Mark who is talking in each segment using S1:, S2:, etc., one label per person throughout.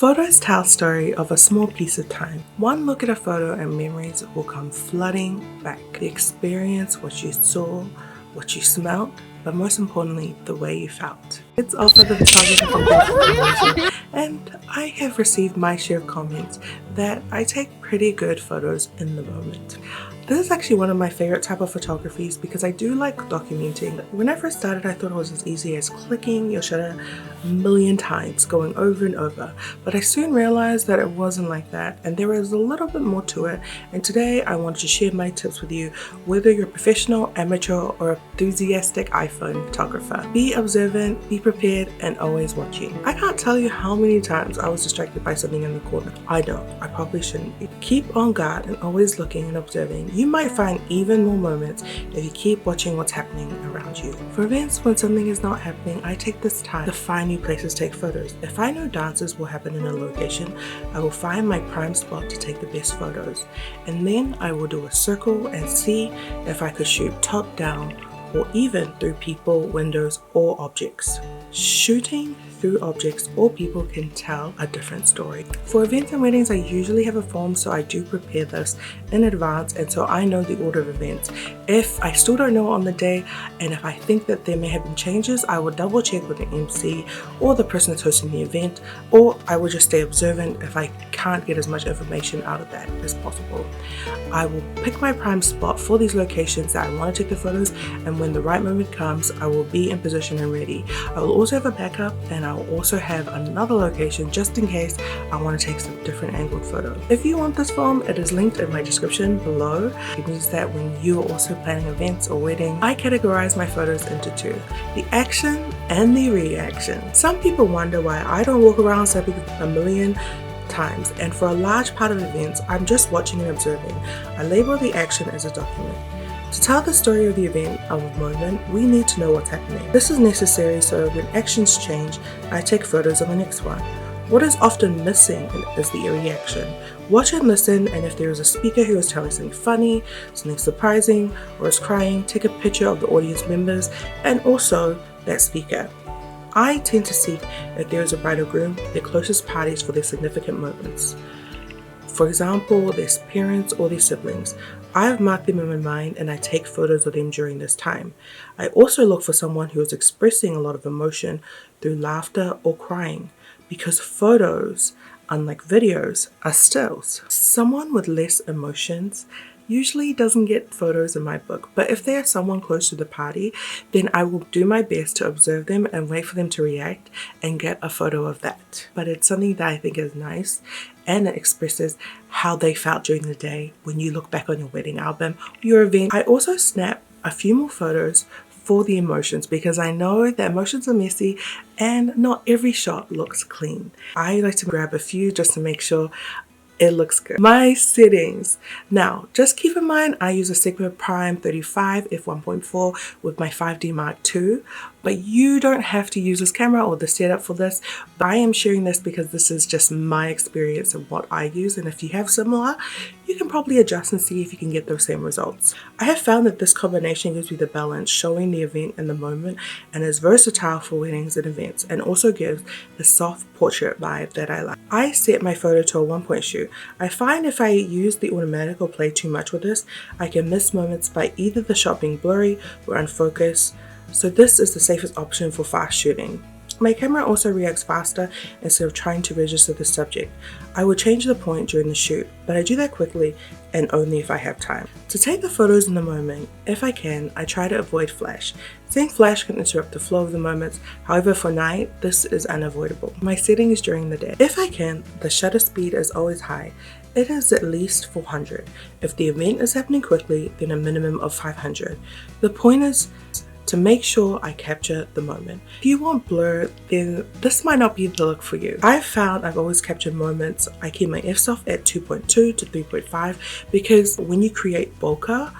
S1: Photos tell a story of a small piece of time. One look at a photo and memories will come flooding back. The experience, what you saw, what you smelled, but most importantly, the way you felt. It's Alpha, the photographer from Malaysia, and I have received my share of comments that I take pretty good photos in the moment. This is actually one of my favorite type of photographies because I do like documenting. When I first started, I thought it was as easy as clicking your shutter a million times, going over and over. But I soon realized that it wasn't like that, and there is a little bit more to it. And today I wanted to share my tips with you, whether you're a professional, amateur, or enthusiastic iPhone photographer. Be observant, be prepared, and always watching. I can't tell you how many times I was distracted by something in the corner. I know, I probably shouldn't be. Keep on guard and always looking and observing. You might find even more moments if you keep watching what's happening around you. For events when something is not happening, I take this time to find new places to take photos. If I know dances will happen in a location, I will find my prime spot to take the best photos. And then I will do a circle and see if I could shoot top down or even through people, windows, or objects. Shooting through objects or people can tell a different story. For events and weddings, I usually have a form, so I do prepare this in advance, and so I know the order of events. If I still don't know on the day, and if I think that there may have been changes, I will double check with the MC or the person that's hosting the event, or I will just stay observant if I can't get as much information out of that as possible. I will pick my prime spot for these locations that I want to take the photos, and when the right moment comes, I will be in position and ready. I will also have a backup, and I will also have another location just in case I want to take some different angled photos. If you want this form, it is linked in my description below. It means that when you are also planning events or weddings, I categorize my photos into two: the action and the reaction. Some people wonder why I don't walk around snapping a million times, and for a large part of events, I'm just watching and observing. I label the action as a document. To tell the story of the event of a moment, we need to know what's happening. This is necessary so when actions change, I take photos of the next one. What is often missing is the reaction. Watch and listen, and if there is a speaker who is telling something funny, something surprising, or is crying, take a picture of the audience members and also that speaker. I tend to seek, if there is a bride or groom, their closest parties for their significant moments. For example, their parents or their siblings. I have marked them in my mind and I take photos of them during this time. I also look for someone who is expressing a lot of emotion through laughter or crying, because photos, unlike videos, are stills. Someone with less emotions usually doesn't get photos in my book, but if they are someone close to the party, then I will do my best to observe them and wait for them to react and get a photo of that. But it's something that I think is nice, and it expresses how they felt during the day when you look back on your wedding album, your event. I also snap a few more photos for the emotions because I know that emotions are messy and not every shot looks clean. I like to grab a few just to make sure it looks good. My settings. Now, just keep in mind I use a Sigma Prime 35 f1.4 with my 5D Mark II, but you don't have to use this camera or the setup for this. But I am sharing this because this is just my experience and what I use, and if you have similar, you can probably adjust and see if you can get those same results. I have found that this combination gives me the balance, showing the event in the moment, and is versatile for weddings and events, and also gives the soft portrait vibe that I like. I set my photo to a 1-point shoot. I find if I use the automatic or play too much with this, I can miss moments by either the shot being blurry or unfocused, so this is the safest option for fast shooting. My camera also reacts faster instead of trying to register the subject. I will change the point during the shoot, but I do that quickly and only if I have time. To take the photos in the moment, if I can, I try to avoid flash. Seeing flash can interrupt the flow of the moments, however for night, this is unavoidable. My setting is during the day. If I can, the shutter speed is always high. It is at least 400. If the event is happening quickly, then a minimum of 500. The point is to make sure I capture the moment. If you want blur, then this might not be the look for you. I've found I've always captured moments. I keep my f-stop at 2.2 to 3.5 because when you create bokeh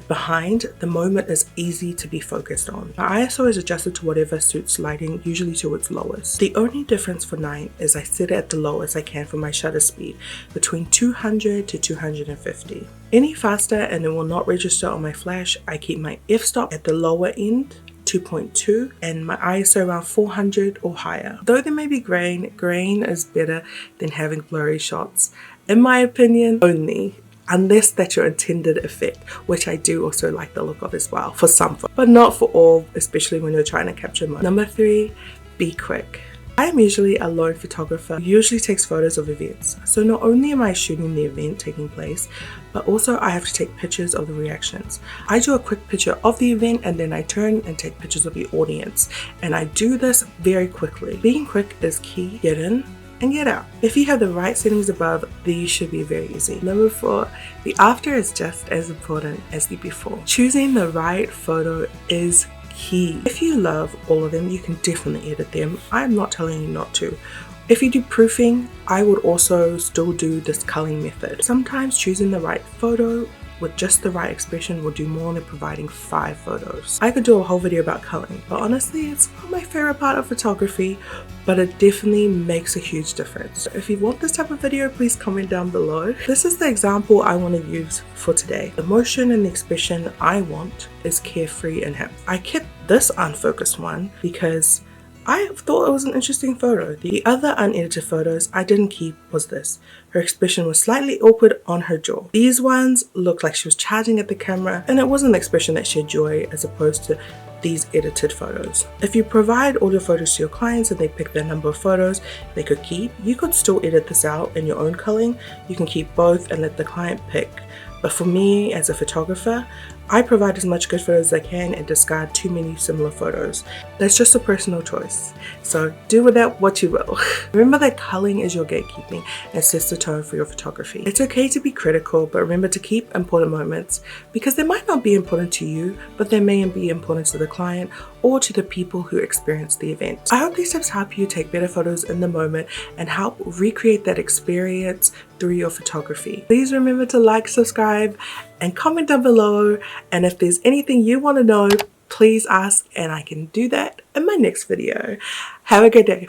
S1: behind, the moment is easy to be focused on. My ISO is adjusted to whatever suits lighting, usually to its lowest. The only difference for night is I set it at the lowest I can for my shutter speed, between 200 to 250. Any faster and it will not register on my flash, I keep my f-stop at the lower end 2.2 and my ISO around 400 or higher. Though there may be grain is better than having blurry shots. In my opinion, only. Unless that's your intended effect, which I do also like the look of as well for some, but not for all, especially when you're trying to capture mood. Number 3, be quick. I am usually a lone photographer who usually takes photos of events. So not only am I shooting the event taking place, but also I have to take pictures of the reactions. I do a quick picture of the event and then I turn and take pictures of the audience. And I do this very quickly. Being quick is key. Get in and get out. If you have the right settings above, these should be very easy. Number 4, the after is just as important as the before. Choosing the right photo is key. If you love all of them, you can definitely edit them. I'm not telling you not to. If you do proofing, I would also still do this culling method. Sometimes choosing the right photo with just the right expression will do more than providing 5 photos. I could do a whole video about culling, but honestly, it's not my favorite part of photography, but it definitely makes a huge difference. If you want this type of video, please comment down below. This is the example I want to use for today. The motion and the expression I want is carefree and happy. I kept this unfocused one because I thought it was an interesting photo. The other unedited photos I didn't keep was this. Her expression was slightly awkward on her jaw. These ones looked like she was charging at the camera, and it wasn't the expression that she had joy as opposed to these edited photos. If you provide all your photos to your clients and they pick their number of photos they could keep, you could still edit this out in your own culling. You can keep both and let the client pick. But for me as a photographer, I provide as much good photos as I can and discard too many similar photos. That's just a personal choice. So do with that what you will. Remember that culling is your gatekeeping and sets the tone for your photography. It's okay to be critical, but remember to keep important moments because they might not be important to you, but they may be important to the client or to the people who experience the event. I hope these tips help you take better photos in the moment and help recreate that experience through your photography. Please remember to like, subscribe, and comment down below. And if there's anything you want to know, please ask and I can do that in my next video. Have a good day.